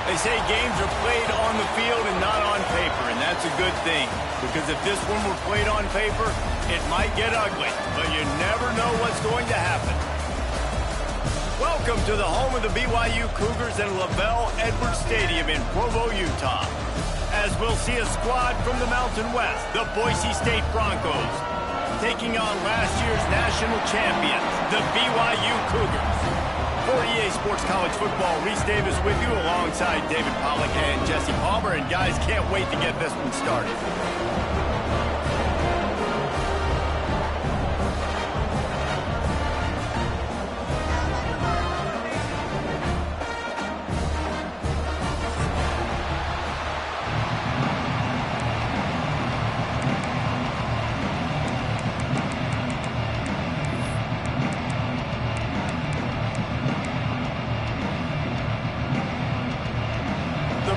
They say games are played on the field and not on paper, and that's a good thing. Because if this one were played on paper, it might get ugly, but you never know what's going to happen. Welcome to the home of the BYU Cougars and LaVell Edwards Stadium in Provo, Utah. As we'll see a squad from the Mountain West, the Boise State Broncos, taking on last year's national champions, the BYU Cougars. For EA Sports College Football, Reese Davis with you alongside David Pollack and Jesse Palmer. And guys, can't wait to get this one started.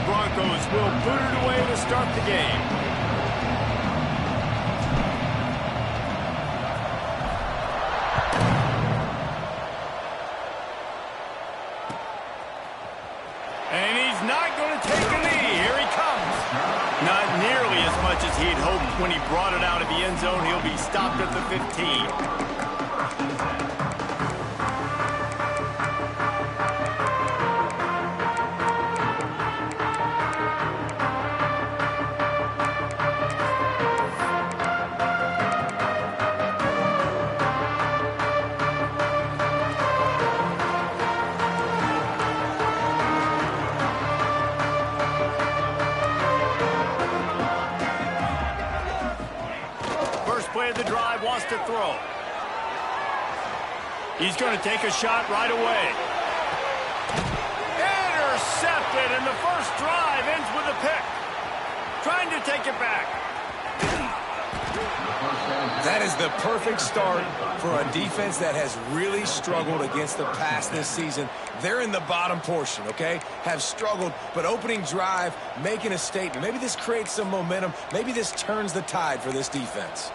Broncos will boot it away to start the game. And he's not going to take a knee. Here he comes. Not nearly as much as he'd hoped when he brought it out of the end zone. He'll be stopped at the 15. Play of the drive, wants to throw. He's going to take a shot right away. Intercepted, and the first drive ends with a pick. Trying to take it back. That is the perfect start for a defense that has really struggled against the pass this season. They're in the bottom portion, okay? Have struggled, but opening drive, making a statement. Maybe this creates some momentum. Maybe this turns the tide for this defense.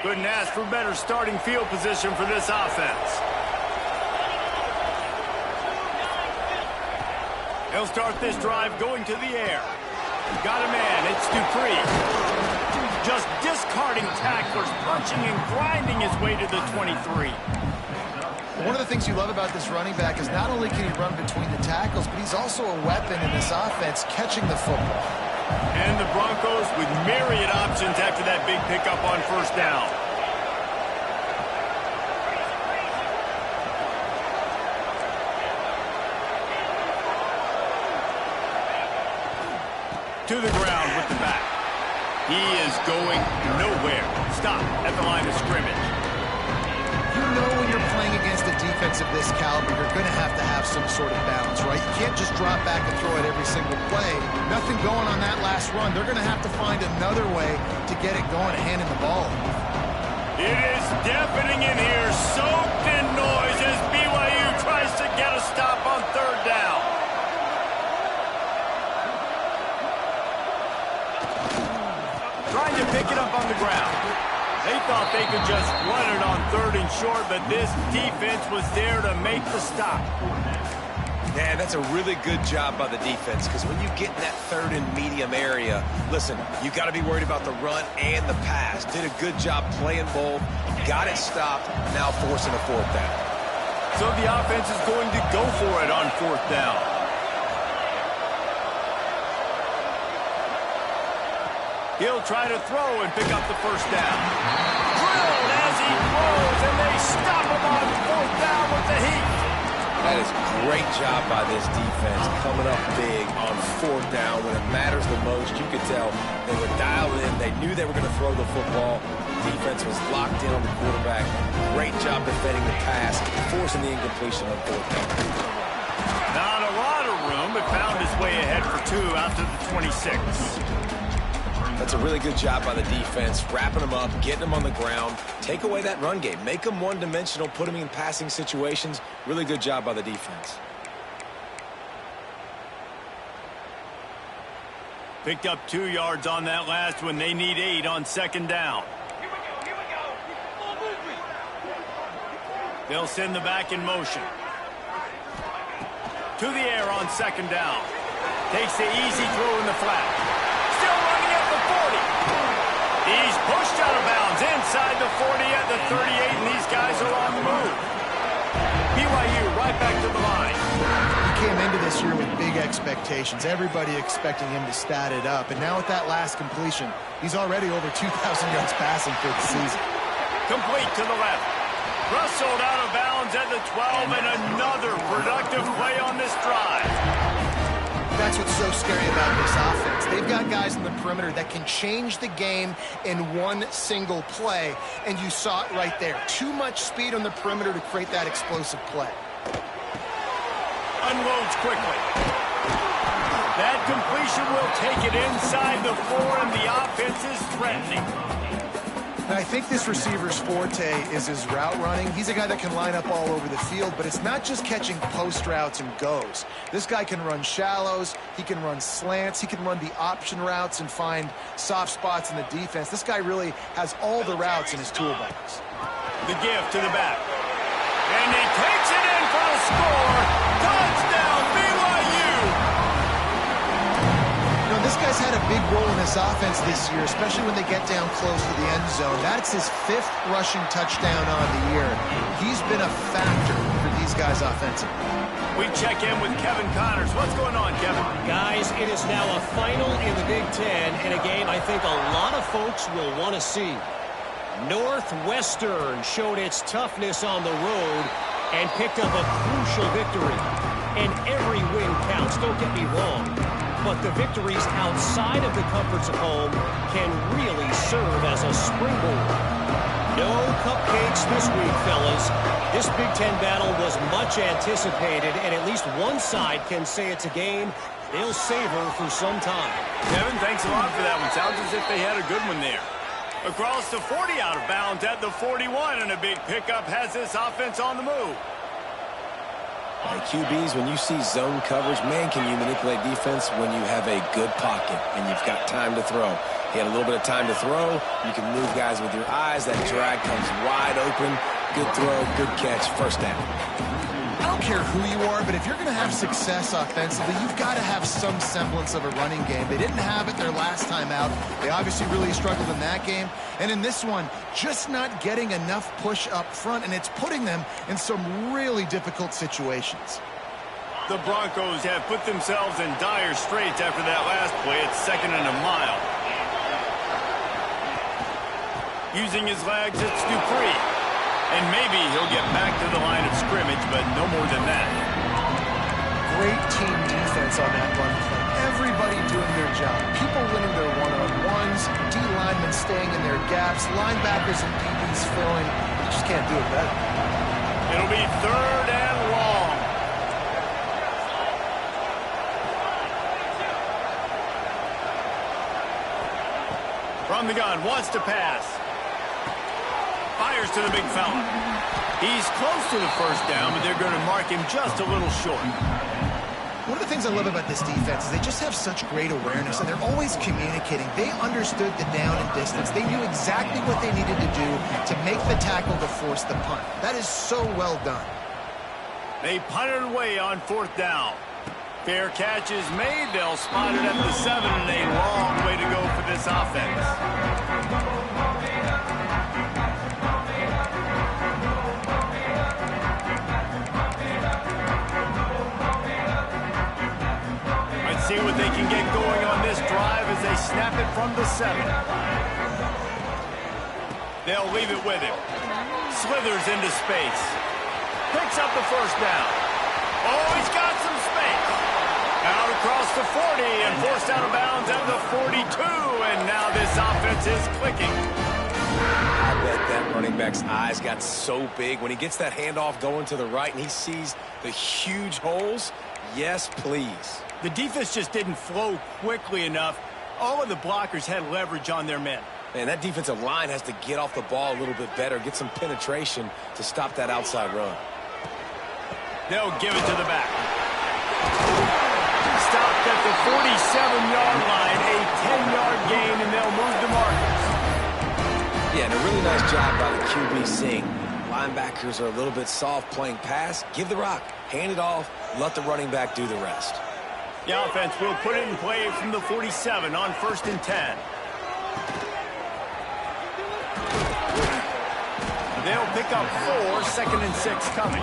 Couldn't ask for better starting field position for this offense. He'll start this drive going to the air. Got a man, it's Dupree. Just discarding tacklers, punching and grinding his way to the 23. One of the things you love about this running back is not only can he run between the tackles, but he's also a weapon in this offense, catching the football. And the Broncos with myriad options after that big pickup on first down. To the ground with the back. He is going nowhere. Stop at the line of scrimmage. You know when you're playing against a defense of this caliber, you're going to have some sort of balance, right? You can't just drop back and throw it every single play. Nothing going on that last run. They're going to have to find another way to get it going, handing the ball. It is deafening in here, soaked in noise as BYU tries to get a stop on third down. Trying to pick it up on the ground. They thought they could just run it on third and short, but this defense was there to make the stop. Man, that's a really good job by the defense, because when you get in that third and medium area, listen, you got to be worried about the run and the pass. Did a good job playing both, got it stopped, now forcing a fourth down. So the offense is going to go for it on fourth down. He'll try to throw and pick up the first down. Drilled as he throws, and they stop him on fourth down with the heat. That is great job by this defense, coming up big on 4th down when it matters the most. You could tell they were dialed in. They knew they were going to throw the football. The defense was locked in on the quarterback. Great job defending the pass, forcing the incompletion on 4th down. Not a lot of room, but found his way ahead for 2 after the 26. That's a really good job by the defense, wrapping them up, getting them on the ground. Take away that run game. Make them one-dimensional, put them in passing situations. Really good job by the defense. Picked up 2 yards on that last one. They need 8 on 2nd down. They'll send the back in motion. To the air on 2nd down. Takes the easy throw in the flat. Still running at the 40. He's pushed out of bounds inside the 40 at the 38, and these guys are on the move. BYU right back to the line. He came into this year with big expectations. Everybody expecting him to stat it up. And now with that last completion, he's already over 2,000 yards passing for the season. Complete to the left. Rustled out of bounds at the 12, and another productive play on this drive. That's what's so scary about this offense. They've got guys in the perimeter that can change the game in one single play, and you saw it right there. Too much speed on the perimeter to create that explosive play. Unloads quickly. That completion will take it inside the 4, and the offense is threatening. And I think this receiver's forte is his route running. He's a guy that can line up all over the field, but it's not just catching post routes and goes. This guy can run shallows, he can run slants, he can run the option routes and find soft spots in the defense. This guy really has all the routes in his toolbox. The give to the back. And he takes it in for the score. Touchdown, BYU! You know, this guy's had a big role in this offense this year, especially when they get down close to the end zone. That's his 5th rushing touchdown on the year. He's been a factor for these guys offensively. We check in with Kevin Connors. What's going on, Kevin? Guys, it is now a final in the Big Ten, and a game I think a lot of folks will want to see. Northwestern showed its toughness on the road and picked up a crucial victory. And every win counts, don't get me wrong. But the victories outside of the comforts of home can really serve as a springboard. No cupcakes this week, fellas. This Big Ten battle was much anticipated, and at least one side can say it's a game they'll savor for some time. Kevin, thanks a lot for that one. Sounds as if they had a good one there. Across the 40 out of bounds at the 41, and a big pickup has this offense on the move. Like QBs, when you see zone coverage, man, can you manipulate defense when you have a good pocket and you've got time to throw. He had a little bit of time to throw. You can move guys with your eyes. That drag comes wide open. Good throw, good catch, 1st down. I don't care who you are, but if you're going to have success offensively, you've got to have some semblance of a running game. They didn't have it their last time out. They obviously really struggled in that game. And in this one, just not getting enough push up front, and it's putting them in some really difficult situations. The Broncos have put themselves in dire straits after that last play. It's 2nd and a mile. Using his legs, it's Dupree. And maybe he'll get back to the line of scrimmage, but no more than that. Great team defense on that run play. Everybody doing their job. People winning their one-on-ones, D-linemen staying in their gaps, linebackers and DBs filling. You just can't do it better. It'll be 3rd and long. From the gun, wants to pass. Fires to the big fella. He's close to the 1st down, but they're going to mark him just a little short. One of the things I love about this defense is they just have such great awareness, and they're always communicating. They understood the down and distance. They knew exactly what they needed to do to make the tackle to force the punt. That is so well done. They punted away on 4th down. Fair catch is made. They'll spot it at the 7, and a long way to go for this offense. Let's see what they can get going on this drive as they snap it from the 7. They'll leave it with him. Slithers into space. Picks up the 1st down. Oh, he's got some space. Out across the 40 and forced out of bounds at the 42. And now this offense is clicking. I bet that running back's eyes got so big when he gets that handoff going to the right and he sees the huge holes. Yes, please. The defense just didn't flow quickly enough. All of the blockers had leverage on their men. Man, that defensive line has to get off the ball a little bit better, get some penetration to stop that outside run. They'll give it to the back. Stopped at the 47-yard line, a 10-yard gain, and they'll move the markers. Yeah, and a really nice job by the QB seeing linebackers are a little bit soft playing pass. Give the rock, hand it off, let the running back do the rest. The offense will put it in play from the 47 on 1st and 10. They'll pick up 4, 2nd and 6 coming.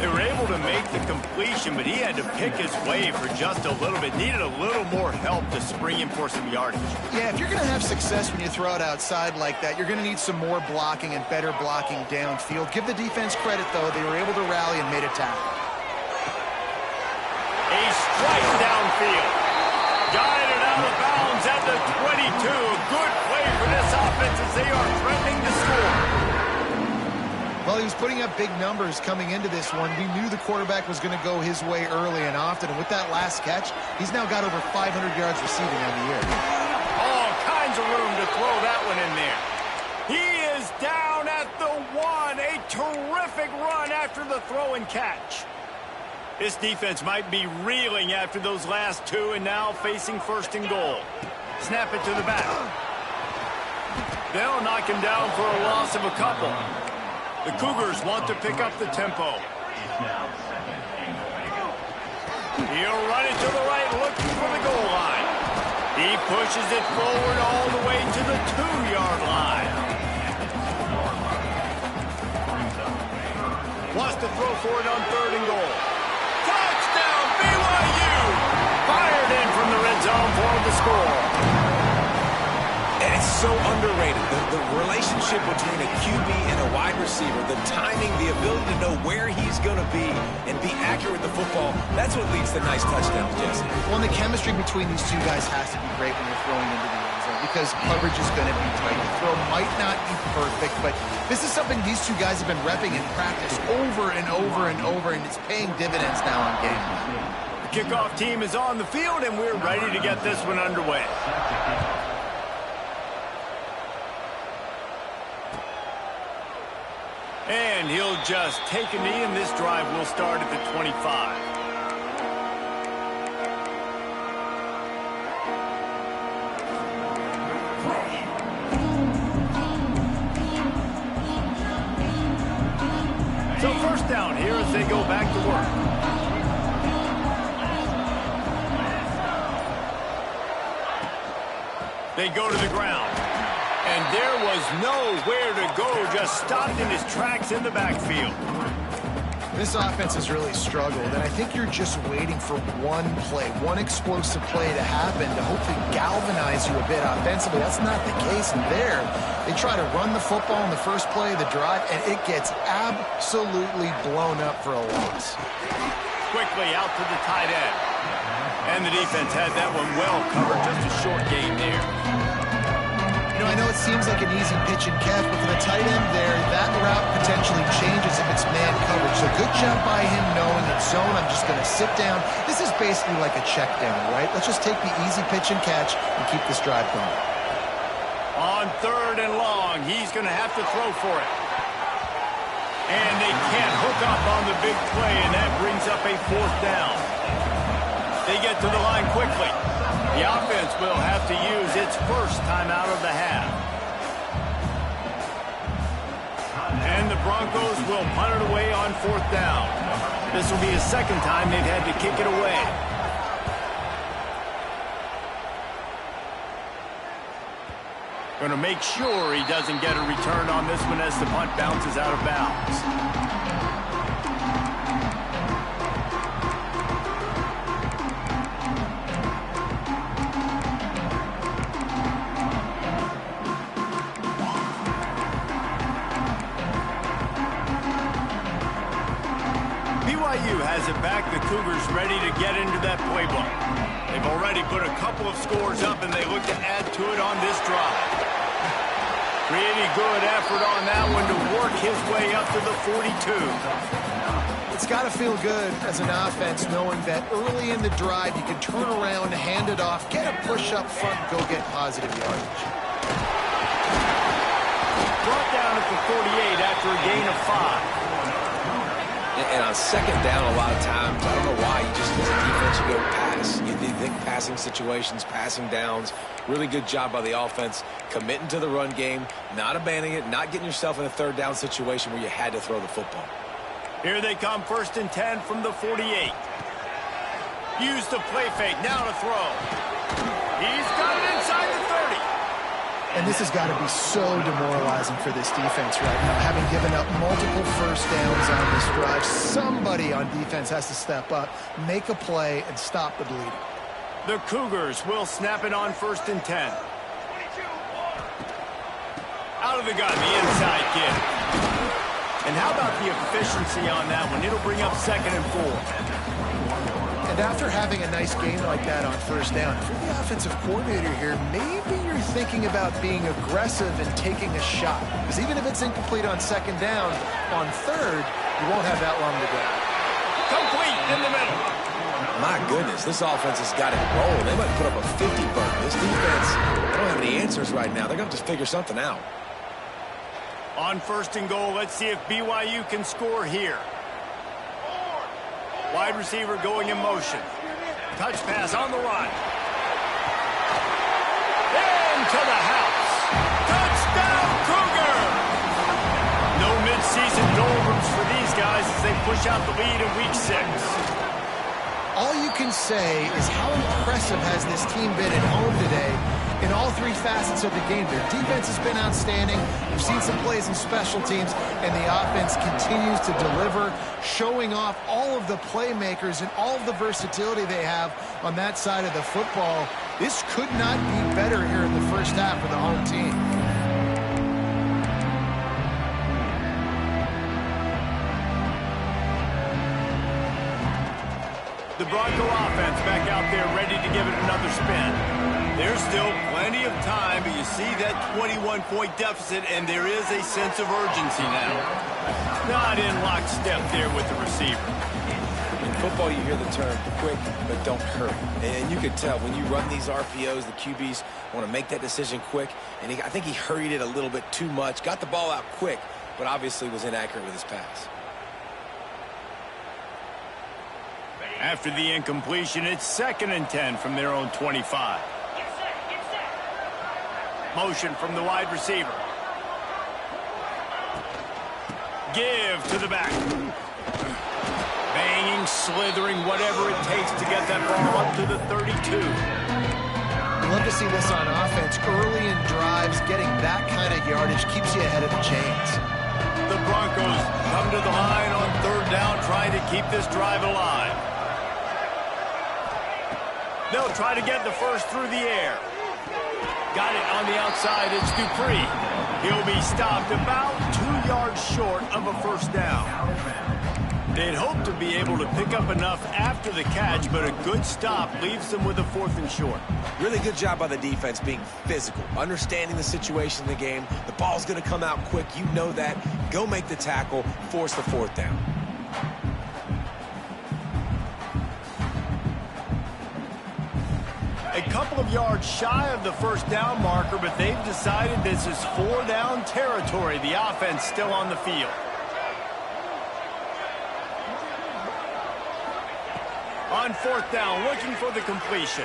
They were able to make the completion, but he had to pick his way for just a little bit. Needed a little more help to spring him for some yardage. Yeah, if you're going to have success when you throw it outside like that, you're going to need some more blocking and better blocking downfield. Give the defense credit, though. They were able to rally and made a tackle. A strike downfield. Got it out of bounds at the 22. Good play for this offense as they are threatening to score. Well, he was putting up big numbers coming into this one. We knew the quarterback was going to go his way early and often. And with that last catch, he's now got over 500 yards receiving on the year. All kinds of room to throw that one in there. He is down at the 1. A terrific run after the throw and catch. This defense might be reeling after those last 2 and now facing 1st and goal. Snap it to the back. They'll knock him down for a loss of a couple. The Cougars want to pick up the tempo. He'll run it to the right, looking for the goal line. He pushes it forward all the way to the 2-yard line. Wants to throw for it on 3rd and goal. Touchdown, BYU! Fired in from the red zone for the score. And it's so underrated. The relationship between a QB and a wide receiver, the timing, the ability to know where he's going to be and be accurate with the football, that's what leads to nice touchdowns, Jesse. Well, and the chemistry between these two guys has to be great when you're throwing into the end zone because coverage is going to be tight. The throw might not be perfect, but this is something these two guys have been repping in practice over and over and over, and it's paying dividends now on game. The kickoff team is on the field, and we're ready to get this one underway. And he'll just take a knee, and this drive will start at the 25. So 1st down here as they go back to work. They go to the ground. And there was nowhere to go, just stopped in his tracks in the backfield. This offense has really struggled, and I think you're just waiting for one play, one explosive play to happen to hopefully galvanize you a bit offensively. That's not the case, and there they try to run the football in the first play of the drive, and it gets absolutely blown up for a loss. Quickly out to the tight end. And the defense had that one well covered, just a short gain there. You know, I know it seems like an easy pitch and catch, but for the tight end there, that route potentially changes if it's man coverage. So good job by him knowing it's zone. I'm just going to sit down. This is basically like a check down, right? Let's just take the easy pitch and catch and keep this drive going. On 3rd and long, he's going to have to throw for it. And they can't hook up on the big play, and that brings up a 4th down. They get to the line quickly. The offense will have to use its first timeout of the half. And the Broncos will punt it away on 4th down. This will be the 2nd time they've had to kick it away. Going to make sure he doesn't get a return on this one as the punt bounces out of bounds. BYU it back, the Cougars ready to get into that playbook. They've already put a couple of scores up, and they look to add to it on this drive. Pretty good effort on that one to work his way up to the 42. It's got to feel good as an offense knowing that early in the drive you can turn around, hand it off, get a push up front, and go get positive yardage. Brought down at the 48 after a gain of 5. And on second down, a lot of times, I don't know why, you just, as a defense, you go pass. You think passing situations, passing downs. Really good job by the offense, committing to the run game, not abandoning it, not getting yourself in a third down situation where you had to throw the football. Here they come, 1st and 10 from the 48. Use the play fake, now to throw. He's got it inside the 30. And this has got to be so demoralizing for this defense right now. Having given up multiple first downs on this drive, somebody on defense has to step up, make a play, and stop the bleeding. The Cougars will snap it on 1st and 10. Out of the gun, the inside kid. And how about the efficiency on that one? It'll bring up 2nd and 4. And after having a nice game like that on first down, if you're the offensive coordinator here, maybe you're thinking about being aggressive and taking a shot. Because even if it's incomplete on 2nd down, on 3rd, you won't have that long to go. Complete in the middle. My goodness, this offense has got it rolling. They might put up a 50 burn. This defense, they don't have any answers right now. They're going to just figure something out. On 1st and goal, let's see if BYU can score here. Wide receiver going in motion. Touch pass on the run. Into the house. Touchdown, Cougar! No midseason doldrums for these guys as they push out the lead in Week 6. All you can say is how impressive has this team been at home today in all 3 facets of the game. Their defense has been outstanding. We've seen some plays in special teams, and the offense continues to deliver, showing off all of the playmakers and all of the versatility they have on that side of the football. This could not be better here in the first half for the home team. The Bronco offense back out there ready to give it another spin. There's still plenty of time, but you see that 21-point deficit, and there is a sense of urgency now. Not in lockstep there with the receiver. In football, you hear the term quick, but don't hurry. And you can tell when you run these RPOs, the QBs want to make that decision quick. And I think he hurried it a little bit too much. Got the ball out quick, but obviously was inaccurate with his pass. After the incompletion, it's 2nd and 10 from their own 25. Motion from the wide receiver. Give to the back. Banging, slithering, whatever it takes to get that ball up to the 32. Love to see this on offense. Early in drives, getting that kind of yardage keeps you ahead of the chains. The Broncos come to the line on 3rd down, trying to keep this drive alive. They'll try to get the first through the air. Got it on the outside. It's Dupree. He'll be stopped about 2 yards short of a first down. They'd hope to be able to pick up enough after the catch, but a good stop leaves them with a 4th and short. Really good job by the defense being physical, understanding the situation in the game. The ball's going to come out quick. You know that. Go make the tackle, force the 4th down. A couple of yards shy of the first down marker, but they've decided this is 4-down territory. The offense still on the field. On 4th down, looking for the completion.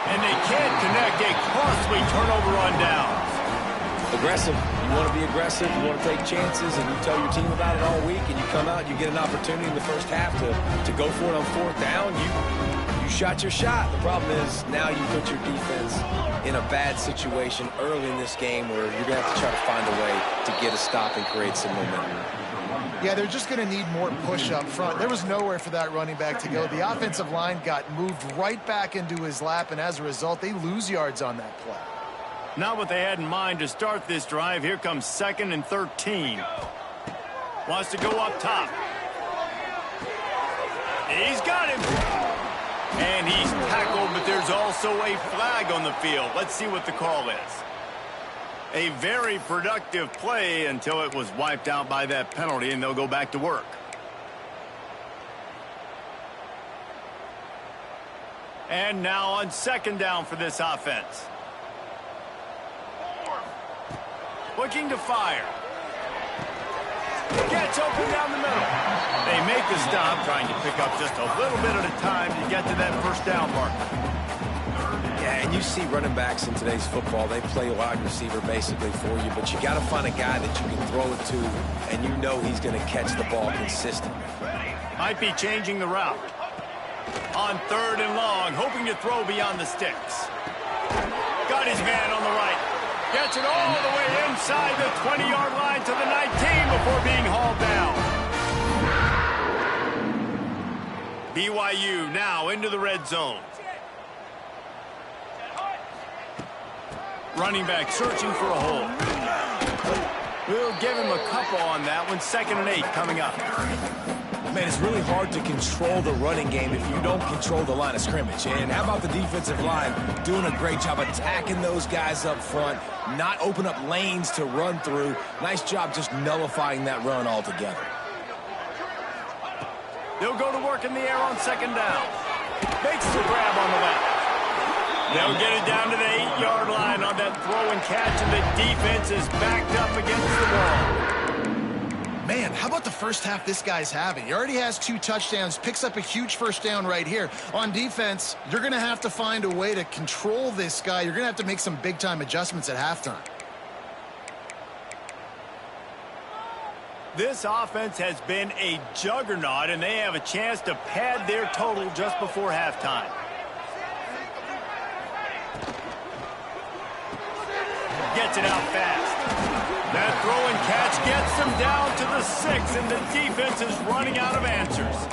And they can't connect. A costly turnover on downs. Aggressive. You want to be aggressive. You want to take chances, and you tell your team about it all week, and you come out, you get an opportunity in the first half to go for it on 4th down. You shot your shot. The problem is now you put your defense in a bad situation early in this game where you're going to have to try to find a way to get a stop and create some momentum. Yeah, they're just going to need more push up front. There was nowhere for that running back to go. The offensive line got moved right back into his lap, and as a result, they lose yards on that play. Not what they had in mind to start this drive. Here comes 2nd and 13. Wants to go up top. He's got him. And he's tackled, but there's also a flag on the field. Let's see what the call is. A very productive play until it was wiped out by that penalty, and they'll go back to work. And now on second down for this offense. Looking to fire. Gets open down the middle. They make the stop, trying to pick up just a little bit at a time to get to that first down mark. Yeah, and you see running backs in today's football, they play wide receiver basically for you, but you got to find a guy that you can throw it to, and you know he's going to catch the ball consistently. Might be changing the route. On third and long, hoping to throw beyond the sticks. Got his man on the right. Gets it all the way inside the 20-yard line to the 19 before being hauled down. BYU now into the red zone. Running back searching for a hole. We'll give him a couple on that one. 2nd and 8 coming up. Man, it's really hard to control the running game if you don't control the line of scrimmage. And how about the defensive line doing a great job attacking those guys up front, not open up lanes to run through. Nice job just nullifying that run altogether. They'll go to work in the air on 2nd down. Makes the grab on the left. They'll get it down to the 8-yard line on that throw and catch, and the defense is backed up against the wall. Man, how about the first half this guy's having? He already has 2 touchdowns, picks up a huge first down right here. On defense, you're going to have to find a way to control this guy. You're going to have to make some big-time adjustments at halftime. This offense has been a juggernaut, and they have a chance to pad their total just before halftime. Gets it out fast. That throw and catch gets them down to the 6, and the defense is running out of answers.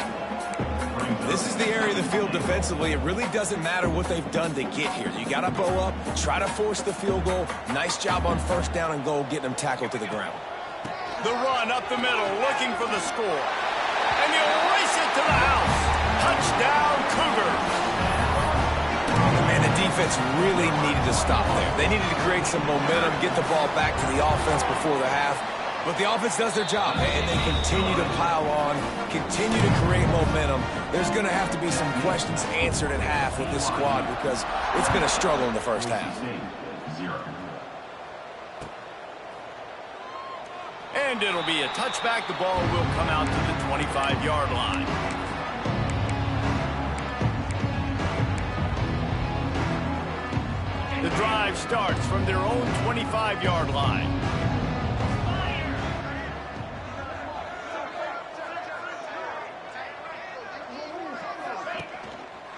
This is the area of the field defensively. It really doesn't matter what they've done to get here. You got to bow up, try to force the field goal. Nice job on first down and goal, getting them tackled to the ground. The run up the middle, looking for the score. And he'll race it to the house. Touchdown, Cougars. Man, the defense really needed to stop there. They needed to create some momentum, get the ball back to the offense before the half. But the offense does their job, and they continue to pile on, continue to create momentum. There's going to have to be some questions answered at half with this squad because it's been a struggle in the first half. And it'll be a touchback. The ball will come out to the 25-yard line. The drive starts from their own 25-yard line.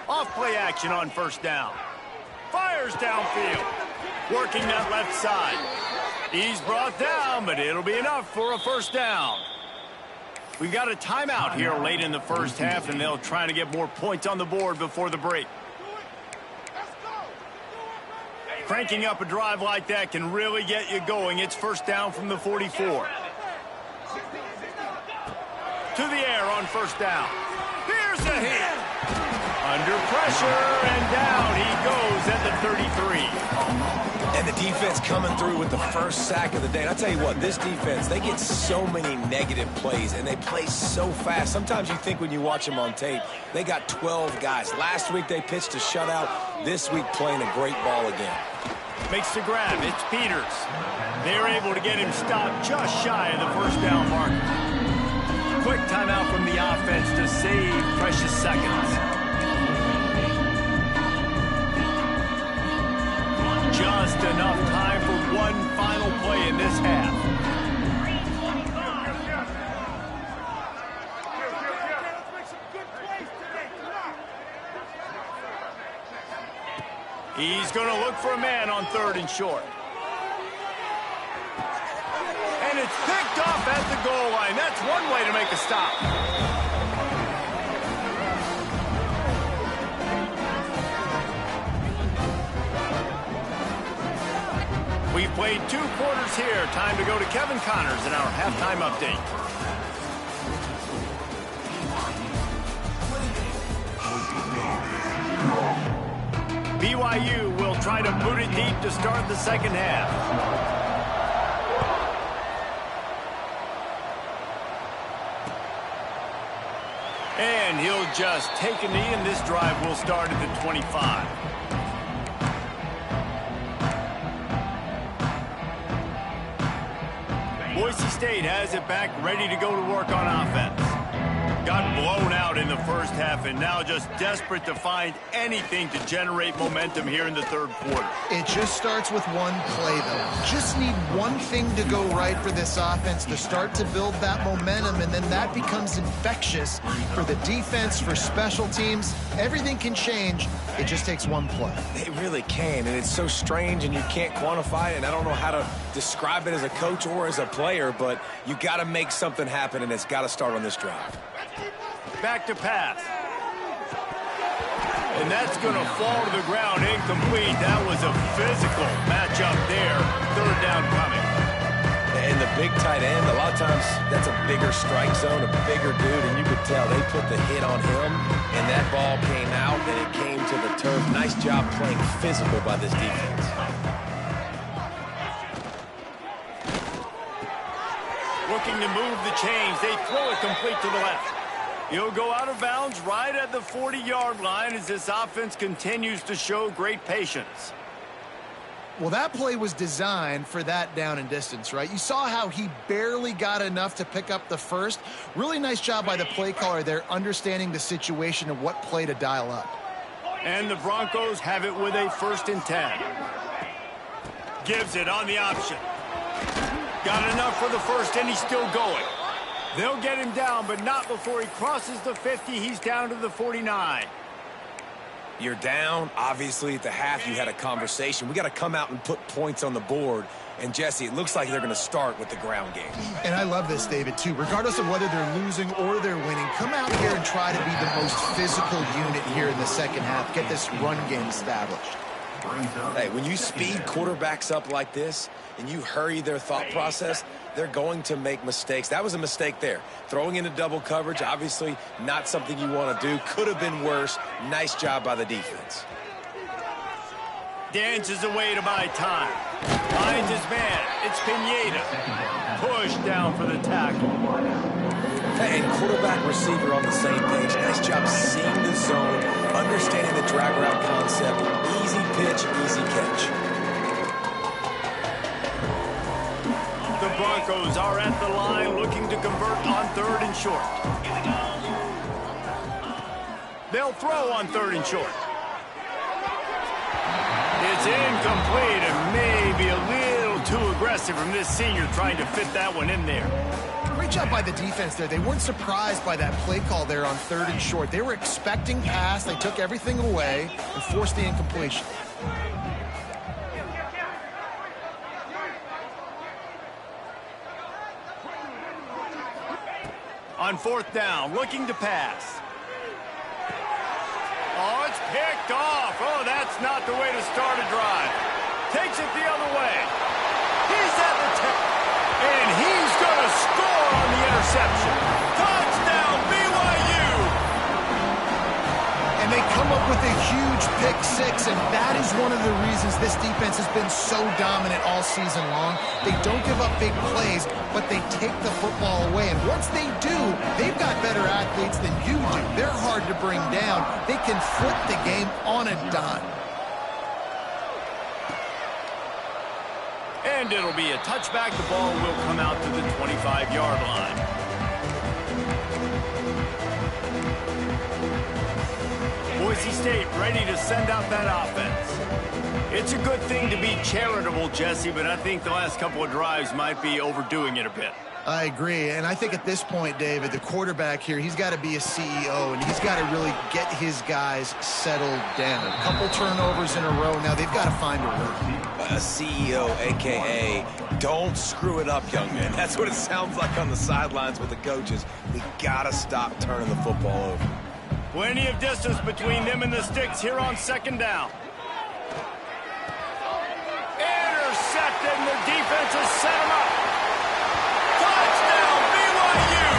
Off play action on first down. Fires downfield. Working that left side. He's brought down, but it'll be enough for a first down. We've got a timeout here late in the first half, and they'll try to get more points on the board before the break. Cranking up a drive like that can really get you going. It's first down from the 44. To the air on first down. Here's a hit. Under pressure, and down he goes at the 33. And the defense coming through with the first sack of the day. And I'll tell you what, this defense, they get so many negative plays, and they play so fast. Sometimes you think when you watch them on tape, they got 12 guys. Last week they pitched a shutout. This week playing a great ball again. Makes the grab. It's Peters. They're able to get him stopped just shy of the first down mark. Quick timeout from the offense to save precious seconds. Just enough time for one final play in this half. He's going to look for a man on third and short. And it's picked off at the goal line. That's one way to make a stop. We've played 2 quarters here. Time to go to Kevin Connors in our halftime update. BYU will try to boot it deep to start the second half. And he'll just take a knee, and this drive will start at the 25. Boise State has it back, ready to go to work on offense. Got blown out in the first half and now just desperate to find anything to generate momentum here in the third quarter. It just starts with one play, though. Just need one thing to go right for this offense to start to build that momentum, and then that becomes infectious for the defense, for special teams. Everything can change. It just takes one play. It really can, and it's so strange, and you can't quantify it, and I don't know how to describe it as a coach or as a player, but you got to make something happen, and it's got to start on this drive. Back to pass. And that's going to fall to the ground incomplete. That was a physical matchup there. Third down coming. And the big tight end, a lot of times that's a bigger strike zone, a bigger dude, and you could tell they put the hit on him, and that ball came out, and it came to the turf. Nice job playing physical by this defense. Looking to move the chains. They throw it complete to the left. He'll go out of bounds right at the 40-yard line as this offense continues to show great patience. Well, that play was designed for that down and distance, right? You saw how he barely got enough to pick up the first. Really nice job by the play caller there, understanding the situation and what play to dial up. And the Broncos have it with a 1st and 10. Gives it on the option. Got enough for the first, and he's still going. They'll get him down, but not before he crosses the 50. He's down to the 49. You're down. Obviously, at the half, you had a conversation. We got to come out and put points on the board. And, Jesse, it looks like they're going to start with the ground game. And I love this, David, too. Regardless of whether they're losing or they're winning, come out here and try to be the most physical unit here in the second half. Get this run game established. Hey, when you speed quarterbacks up like this and you hurry their thought process, they're going to make mistakes. That was a mistake there. Throwing into double coverage, obviously not something you want to do. Could have been worse. Nice job by the defense. Dances away to buy time. Finds his man. It's Pineda. Pushed down for the tackle. And quarterback receiver on the same page. Nice job seeing the zone, understanding the drag route concept. Easy pitch, easy catch. The Broncos are at the line looking to convert on 3rd and short. They'll throw on 3rd and short. It's incomplete and maybe a little too aggressive from this senior trying to fit that one in there. Great job by the defense there. They weren't surprised by that play call there on 3rd and short. They were expecting pass. They took everything away and forced the incompletion. On 4th down, looking to pass. Oh, it's picked off. Oh, that's not the way to start a drive. Takes it the other way. He's at the 10. And he's going to score on the interception. Touchdown, BYU! And they come up with a huge pick six, and that is one of the reasons this defense has been so dominant all season long. They don't give up big plays, but they take the football away. And once they do, they've got better athletes than you do. They're hard to bring down. They can flip the game on a dime. And it'll be a touchback. The ball will come out to the 25-yard line. Boise State ready to send out that offense. It's a good thing to be charitable, Jesse, but I think the last couple of drives might be overdoing it a bit. I agree, and I think at this point, David, the quarterback here, he's got to be a CEO, and he's got to really get his guys settled down. A couple turnovers in a row. Now they've got to find a rhythm. A CEO, a.k.a. don't screw it up, young man. That's what it sounds like on the sidelines with the coaches. We got to stop turning the football over. Plenty of distance between them and the sticks here on 2nd down. Intercepted, and the defense has set him up. Touchdown, BYU!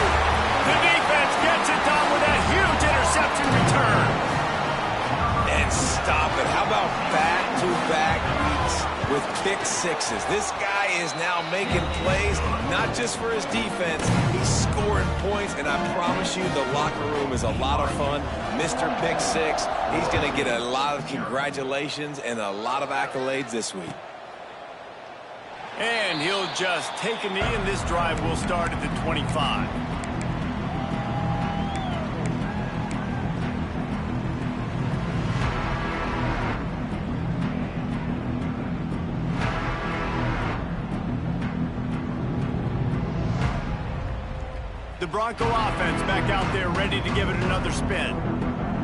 The defense gets it done with that huge interception return. And stop it. How about back-to-back weeks with pick sixes. This guy is now making plays, not just for his defense. He's scoring points, and I promise you the locker room is a lot of fun. Mr. Pick Six, he's going to get a lot of congratulations and a lot of accolades this week. And he'll just take a knee, and this drive will start at the 25. The Bronco offense back out there ready to give it another spin.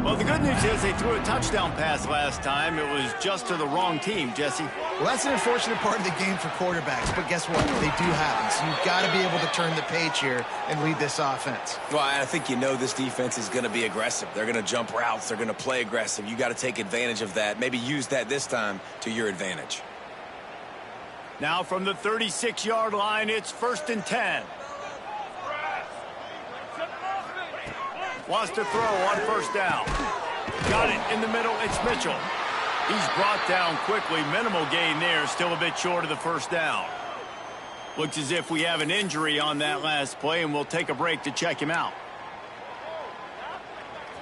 Well, the good news is they threw a touchdown pass last time. It was just to the wrong team, Jesse. Well, that's an unfortunate part of the game for quarterbacks, but guess what? They do happen. So you've got to be able to turn the page here and lead this offense. Well, I think you know this defense is going to be aggressive. They're going to jump routes. They're going to play aggressive. You got to take advantage of that. Maybe use that this time to your advantage. Now from the 36-yard line, it's 1st and 10. Wants to throw on 1st down. Got it in the middle. It's Mitchell. He's brought down quickly. Minimal gain there. Still a bit short of the 1st down. Looks as if we have an injury on that last play, and we'll take a break to check him out.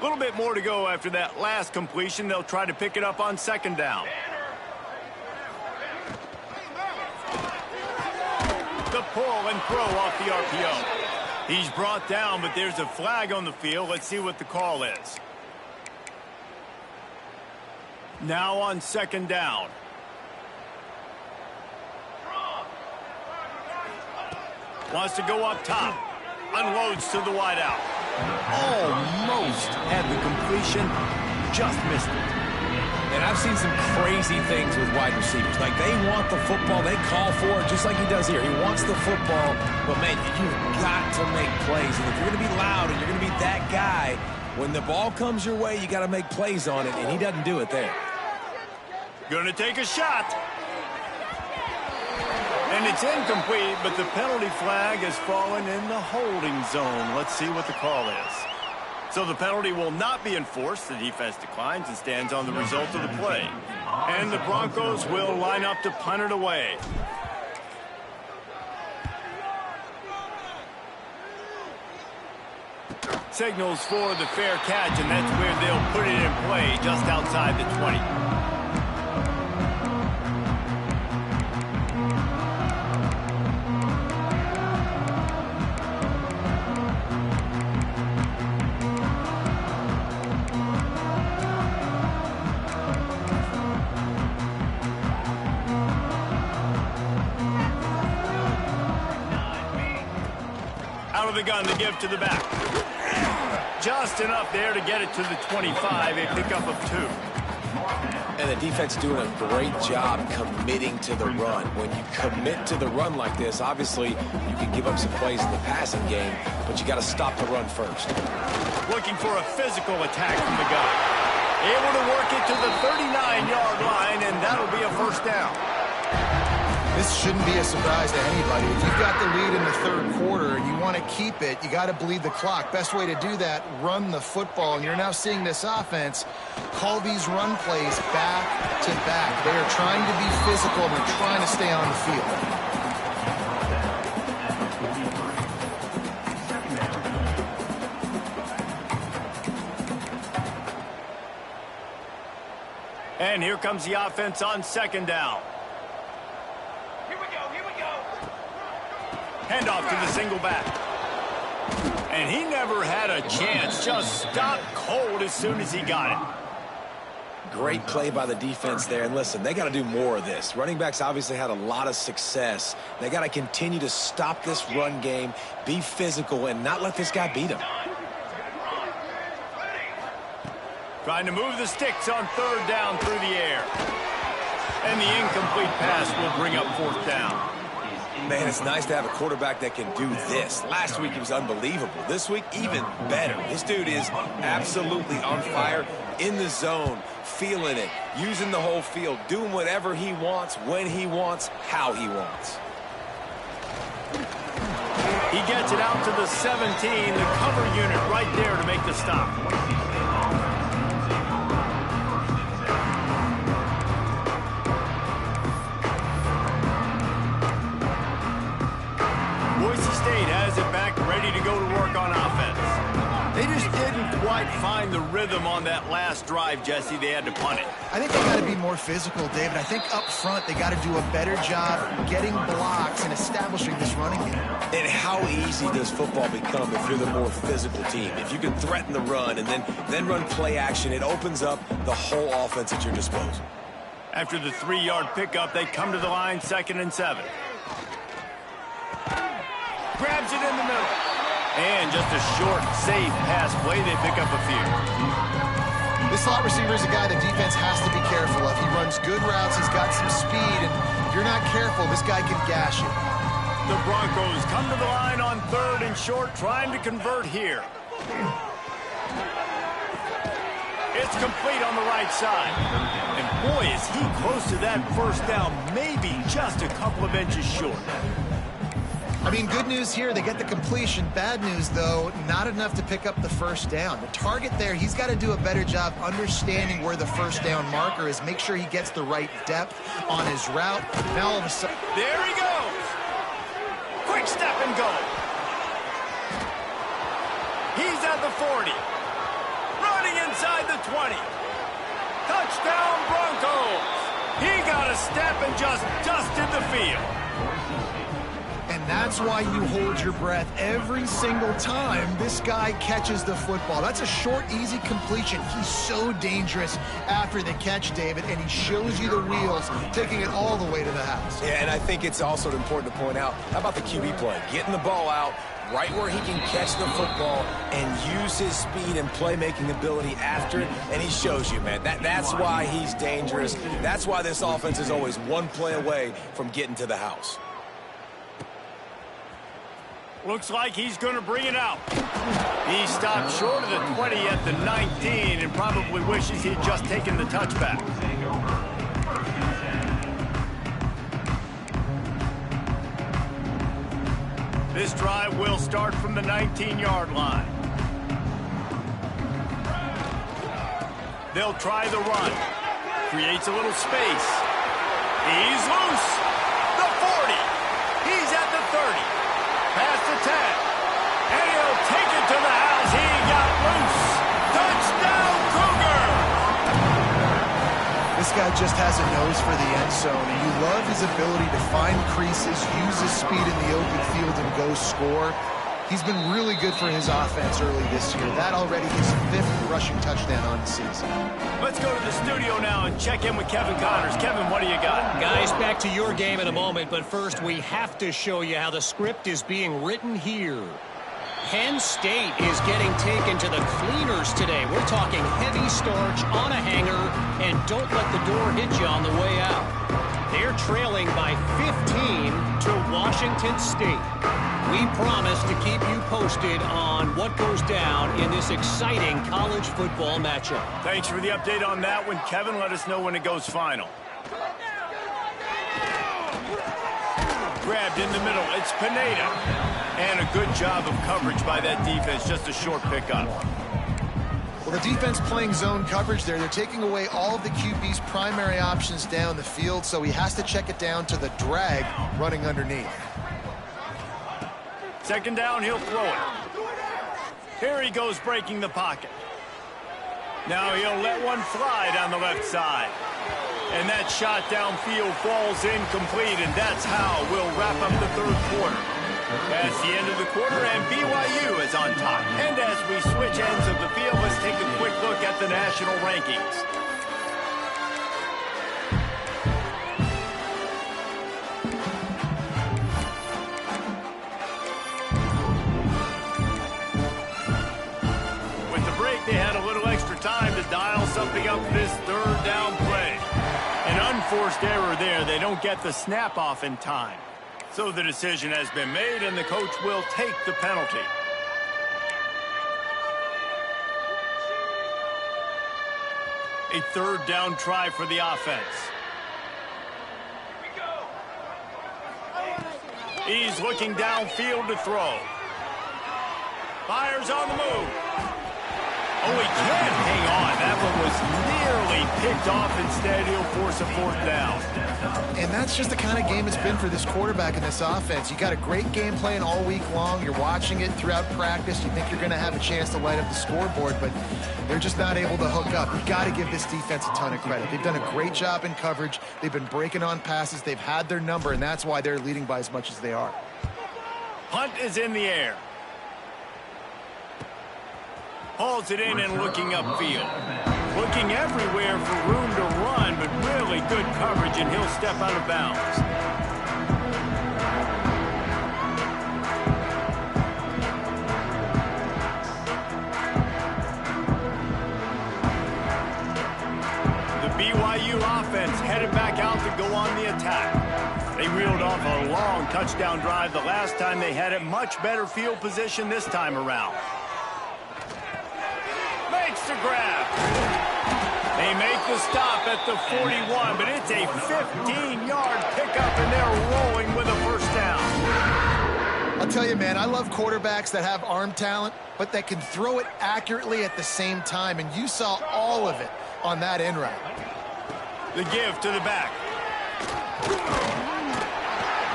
A little bit more to go after that last completion. They'll try to pick it up on 2nd down. The pull and throw off the RPO. He's brought down, but there's a flag on the field. Let's see what the call is. Now on 2nd down. Wants to go up top. Unloads to the wideout. Almost had the completion. Just missed it. And I've seen some crazy things with wide receivers. Like, they want the football. They call for it just like he does here. He wants the football. But, man, you've got to make plays. And if you're going to be loud and you're going to be that guy, when the ball comes your way, you got to make plays on it. And he doesn't do it there. Going to take a shot. And it's incomplete, but the penalty flag has fallen in the holding zone. Let's see what the call is. So the penalty will not be enforced. The defense declines and stands on the result of the play. And the Broncos will line up to punt it away. Signals for the fair catch, and that's where they'll put it in play just outside the 20. Out of the gun to give to the back. Just enough there to get it to the 25, a pickup of 2. And the defense doing a great job committing to the run. When you commit to the run like this, obviously you can give up some plays in the passing game, but you got to stop the run first. Looking for a physical attack from the guy. Able to work it to the 39-yard line, and that'll be a 1st down. This shouldn't be a surprise to anybody. If you've got the lead in the 3rd quarter and you want to keep it, you got to bleed the clock. Best way to do that, run the football. And you're now seeing this offense call these run plays back to back. They are trying to be physical and they're trying to stay on the field. And here comes the offense on 2nd down. Handoff to the single back. And he never had a chance. Just stopped cold as soon as he got it. Great play by the defense there. And listen, they got to do more of this. Running backs obviously had a lot of success. They got to continue to stop this run game, be physical, and not let this guy beat them. Trying to move the sticks on 3rd down through the air. And the incomplete pass will bring up 4th down. Man, it's nice to have a quarterback that can do this. Last week, he was unbelievable. This week, even better. This dude is absolutely on fire, in the zone, feeling it, using the whole field, doing whatever he wants, when he wants, how he wants. He gets it out to the 17, the cover unit right there to make the stop. quite find the rhythm on that last drive, Jesse. They had to punt it. I think they got to be more physical, David. I think up front they got to do a better job getting blocks and establishing this running game. And how easy does football become if you're the more physical team? If you can threaten the run and then run play action, it opens up the whole offense at your disposal. After the 3-yard pickup, they come to the line, 2nd and 7. Grabs it in the middle. And just a short, safe pass play. They pick up a few. This slot receiver is a guy the defense has to be careful of. He runs good routes. He's got some speed. And if you're not careful, this guy can gash you. The Broncos come to the line on 3rd and short, trying to convert here. It's complete on the right side. And boy, is he close to that first down, maybe just a couple of inches short. I mean, good news here, they get the completion. Bad news, though, not enough to pick up the first down. The target there, he's got to do a better job understanding where the first down marker is, make sure he gets the right depth on his route. Now all of a sudden... There he goes! Quick step and go. He's at the 40. Running inside the 20. Touchdown, Broncos! He got a step and just dusted the field. And that's why you hold your breath every single time this guy catches the football. That's a short, easy completion. He's so dangerous after the catch, David, and he shows you the wheels, taking it all the way to the house. Yeah, and I think it's also important to point out, how about the QB play? Getting the ball out right where he can catch the football and use his speed and playmaking ability after it, and he shows you, man. That's why he's dangerous. That's why this offense is always one play away from getting to the house. Looks like he's going to bring it out. He stopped short of the 20 at the 19 and probably wishes he'd just taken the touchback. This drive will start from the 19-yard line. They'll try the run. Creates a little space. He's loose. The 40. He's at the 30. Past the 10. And he'll take it to the house. He got loose. Touchdown, Cougar! This guy just has a nose for the end zone, and you love his ability to find creases, use his speed in the open field, and go score. He's been really good for his offense early this year. That already his 5th rushing touchdown on the season. Let's go to the studio now and check in with Kevin Connors. Kevin, what do you got? Guys, back to your game in a moment, but first we have to show you how the script is being written here. Penn State is getting taken to the cleaners today. We're talking heavy starch on a hanger, and don't let the door hit you on the way out. They're trailing by 15 to Washington State. We promise to keep you posted on what goes down in this exciting college football matchup. Thanks for the update on that one, Kevin. Let us know when it goes final. Grabbed in the middle. It's Pineda. And a good job of coverage by that defense. Just a short pickup. Well, the defense playing zone coverage there. They're taking away all of the QB's primary options down the field, so he has to check it down to the drag running underneath. 2nd down, he'll throw it. Here he goes breaking the pocket. Now he'll let one fly down the left side. And that shot downfield falls incomplete, and that's how we'll wrap up the 3rd quarter. That's the end of the quarter, and BYU is on top. And as we switch ends of the field, let's take a quick look at the national rankings. With the break, they had a little extra time to dial something up for this 3rd down play. An unforced error there. They don't get the snap off in time. So the decision has been made, and the coach will take the penalty. A 3rd down try for the offense. He's looking downfield to throw. Fires on the move. Oh, he can't hang on. That one was nearly picked off. Instead, he'll force a fourth down. And that's just the kind of game it's been for this quarterback in this offense. You got a great game plan all week long. You're watching it throughout practice. You think you're going to have a chance to light up the scoreboard, but they're just not able to hook up. You've got to give this defense a ton of credit. They've done a great job in coverage. They've been breaking on passes. They've had their number, and that's why they're leading by as much as they are. Punt is in the air. Hauls it in and looking upfield. Looking everywhere for room to run, but really good coverage, and he'll step out of bounds. The BYU offense headed back out to go on the attack. They reeled off a long touchdown drive the last time they had it. Much better field position this time around. Makes the grab. They make the stop at the 41, but it's a 15-yard pickup, and they're rolling with a first down. I'll tell you, man, I love quarterbacks that have arm talent, but that can throw it accurately at the same time, and you saw all of it on that end route. The give to the back.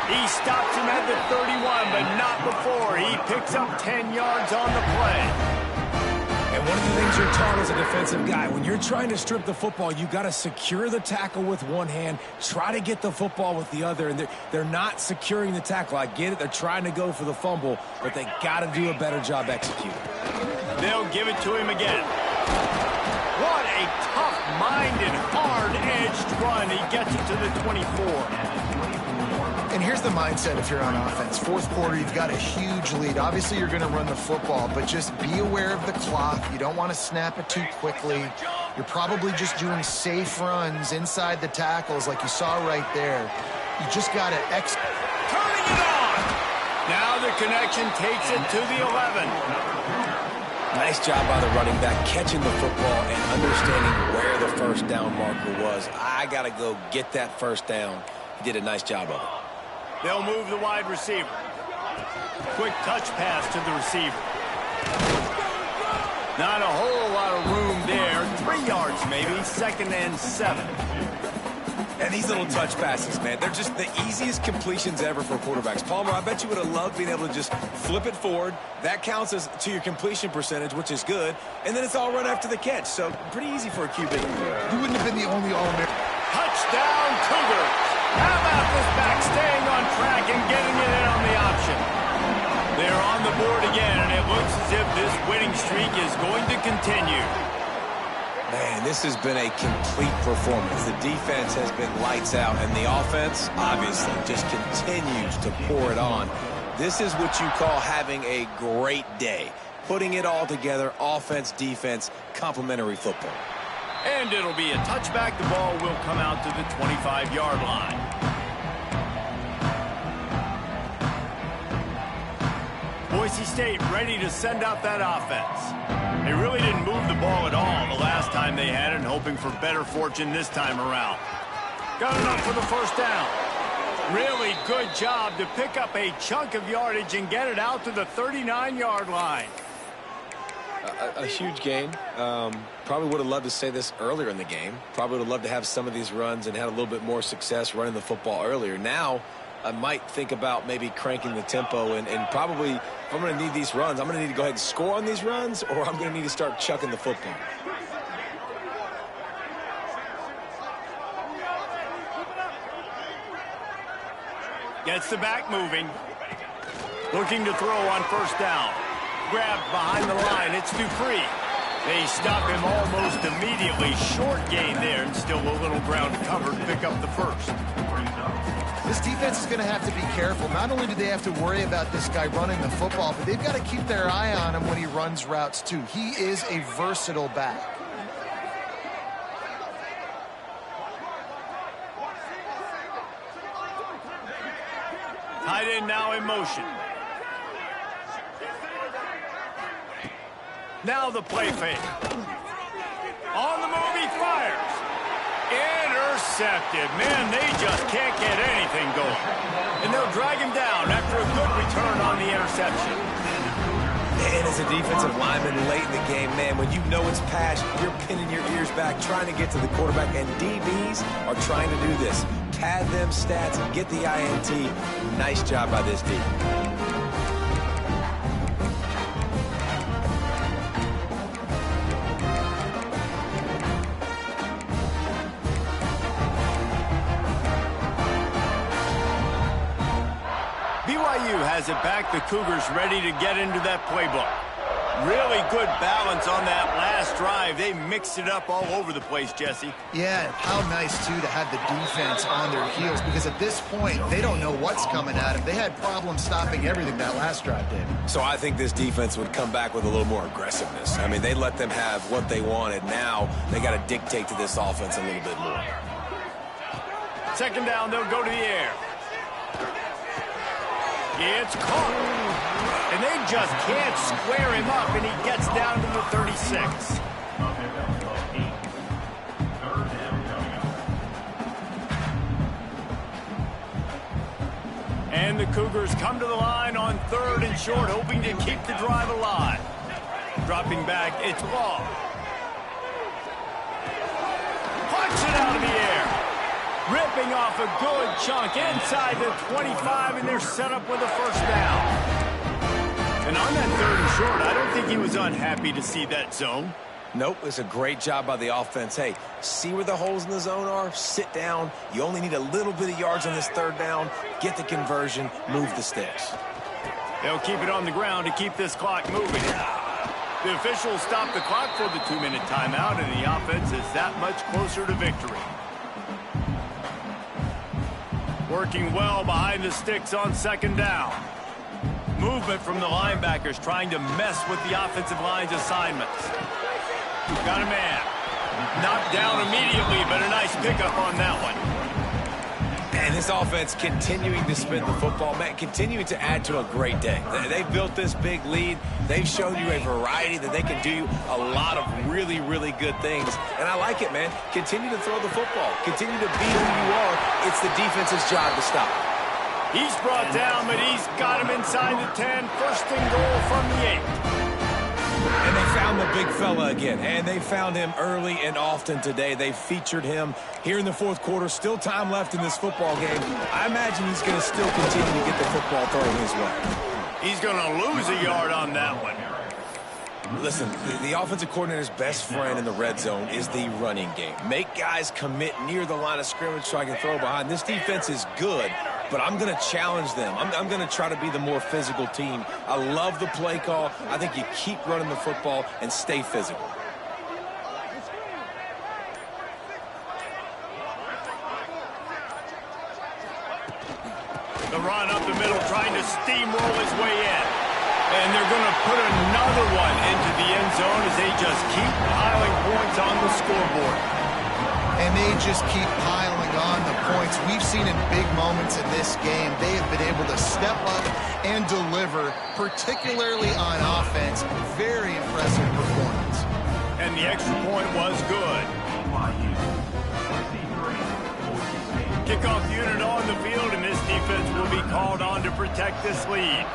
He stops him at the 31, but not before. He picks up 10 yards on the play. And one of the things you're taught as a defensive guy, when you're trying to strip the football, you got to secure the tackle with one hand, try to get the football with the other, and they're not securing the tackle. I get it. They're trying to go for the fumble, but they got to do a better job executing. They'll give it to him again. What a tough-minded, hard-edged run. He gets it to the 24. And here's the mindset if you're on offense. Fourth quarter, you've got a huge lead. Obviously, you're going to run the football, but just be aware of the clock. You don't want to snap it too quickly. You're probably just doing safe runs inside the tackles like you saw right there. You just got to Turning it on! Now the connection takes it to the 11. Nice job by the running back catching the football and understanding where the first down marker was. I got to go get that first down. He did a nice job of it. They'll move the wide receiver. Quick touch pass to the receiver. Not a whole lot of room there. 3 yards maybe. 2nd and 7. And these little touch passes, man, they're just the easiest completions ever for quarterbacks. Palmer, I bet you would have loved being able to just flip it forward. That counts as to your completion percentage, which is good. And then it's all run after the catch. So pretty easy for a QB. You wouldn't have been the only All-American. Touchdown, Cougars. How about this back staying on track and getting it in on the option? They're on the board again, and it looks as if this winning streak is going to continue. Man, this has been a complete performance. The defense has been lights out, and the offense, obviously, just continues to pour it on. This is what you call having a great day. Putting it all together, offense, defense, complementary football. And it'll be a touchback. The ball will come out to the 25-yard line. Boise State ready to send out that offense. They really didn't move the ball at all the last time they had it, and hoping for better fortune this time around. Got enough for the first down. Really good job to pick up a chunk of yardage and get it out to the 39-yard line. A huge gain. Probably would have loved to say this earlier in the game. Probably would have loved to have some of these runs and had a little bit more success running the football earlier. Now, I might think about maybe cranking the tempo and probably, if I'm going to need these runs, I'm going to need to go ahead and score on these runs, or I'm going to need to start chucking the football. Gets the back moving. Looking to throw on first down. Grabbed behind the line. It's Dupree. They stop him almost immediately. Short gain there, and still a little ground covered. Pick up the first. This defense is going to have to be careful. Not only do they have to worry about this guy running the football, but they've got to keep their eye on him when he runs routes, too. He is a versatile back. Tight end now in motion. Now the play fake. On the move, he fires. Intercepted. Man, they just can't get anything going. And they'll drag him down after a good return on the interception. And as a defensive lineman late in the game, man, when you know it's pass, you're pinning your ears back, trying to get to the quarterback, and DBs are trying to do this. Pad them stats, get the INT. Nice job by this D. BYU has it back. The Cougars ready to get into that playbook. Really good balance on that last drive. They mixed it up all over the place, Jesse. Yeah, how nice, too, to have the defense on their heels, because at this point, they don't know what's coming at them. They had problems stopping everything that last drive did. So I think this defense would come back with a little more aggressiveness. I mean, they let them have what they wanted. Now they got to dictate to this offense a little bit more. Second down, they'll go to the air. It's caught. And they just can't square him up, and he gets down to the 36. And the Cougars come to the line on 3rd and short, hoping to keep the drive alive. Dropping back, it's long. Punch it out of the air. Ripping off a good chunk inside the 25, and they're set up with a first down. And on that 3rd and short, I don't think he was unhappy to see that zone. Nope, it's a great job by the offense. Hey, see where the holes in the zone are? Sit down. You only need a little bit of yards on this 3rd down. Get the conversion. Move the sticks. They'll keep it on the ground to keep this clock moving. The officials stop the clock for the 2-minute timeout, and the offense is that much closer to victory. Working well behind the sticks on 2nd down. Movement from the linebackers trying to mess with the offensive line's assignments. Got a man. Knocked down immediately, but a nice pickup on that one. And this offense continuing to spin the football, man, continuing to add to a great day. They've built this big lead. They've shown you a variety that they can do a lot of really, really good things. And I like it, man. Continue to throw the football. Continue to be who you are. It's the defense's job to stop. He's brought down, but he's got him inside the 10. First and goal from the 8. And they found the big fella again, and they found him early and often today. They featured him here in the 4th quarter. Still time left in this football game. I imagine he's going to still continue to get the football thrown his way. He's going to lose a yard on that one. Listen, the offensive coordinator's best friend in the red zone is the running game. Make guys commit near the line of scrimmage so I can throw behind. This defense is good, but I'm going to challenge them. I'm going to try to be the more physical team. I love the play call. I think you keep running the football and stay physical. The run up the middle, trying to steamroll his way in. And they're going to put another one into the end zone as they just keep piling points on the scoreboard. And they just keep piling on the points. We've seen in big moments in this game, they have been able to step up and deliver, particularly on offense. Very impressive performance. And the extra point was good. Kickoff unit on the field, and this defense will be called on to protect this lead.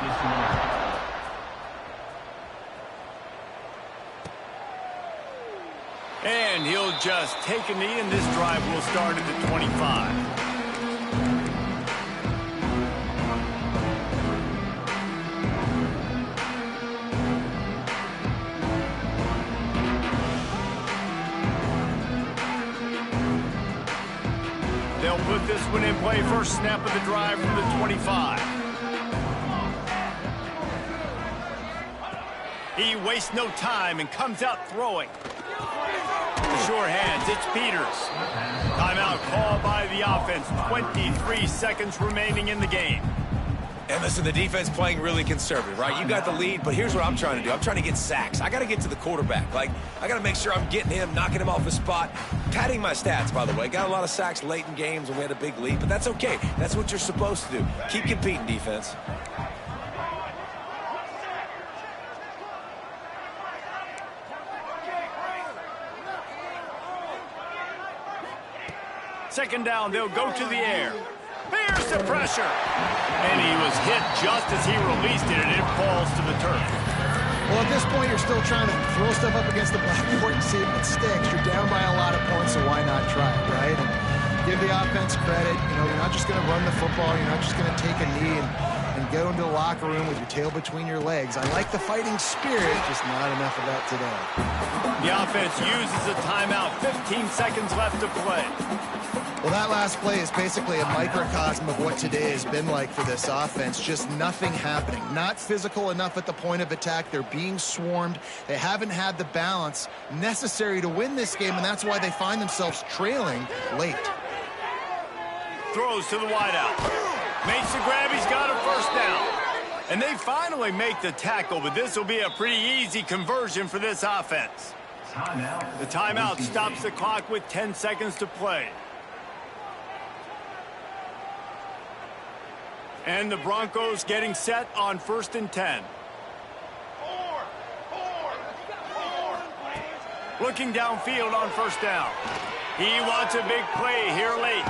And he'll just take a knee, and this drive will start at the 25. They'll put this one in play. First snap of the drive from the 25. He wastes no time and comes out throwing. Sure hands, it's Peters. Timeout called by the offense. 23 seconds remaining in the game. And listen, the defense playing really conservative, right? You got the lead, but here's what I'm trying to do. I'm trying to get sacks. I got to get to the quarterback. Like, I got to make sure I'm getting him, knocking him off his spot. Padding my stats, by the way. Got a lot of sacks late in games when we had a big lead, but that's okay. That's what you're supposed to do. Keep competing, defense. Second down, they'll go to the air. Here's the pressure. And he was hit just as he released it, and it falls to the turf. Well, at this point, you're still trying to throw stuff up against the blackboard and see if it sticks. You're down by a lot of points, so why not try it, right? And give the offense credit. You know, you're not just going to run the football. You're not just going to take a knee and go into the locker room with your tail between your legs. I like the fighting spirit, just not enough of that today. The offense uses a timeout. 15 seconds left to play. Well, that last play is basically a microcosm of what today has been like for this offense. Just nothing happening. Not physical enough at the point of attack. They're being swarmed. They haven't had the balance necessary to win this game, and that's why they find themselves trailing late. Throws to the wideout. Makes the grab. He's got a first down. And they finally make the tackle, but this will be a pretty easy conversion for this offense. The timeout stops the clock with 10 seconds to play. And the Broncos getting set on 1st and 10. Looking downfield on first down. He wants a big play here late.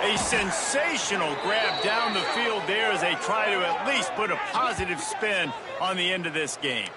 A sensational grab down the field there as they try to at least put a positive spin on the end of this game.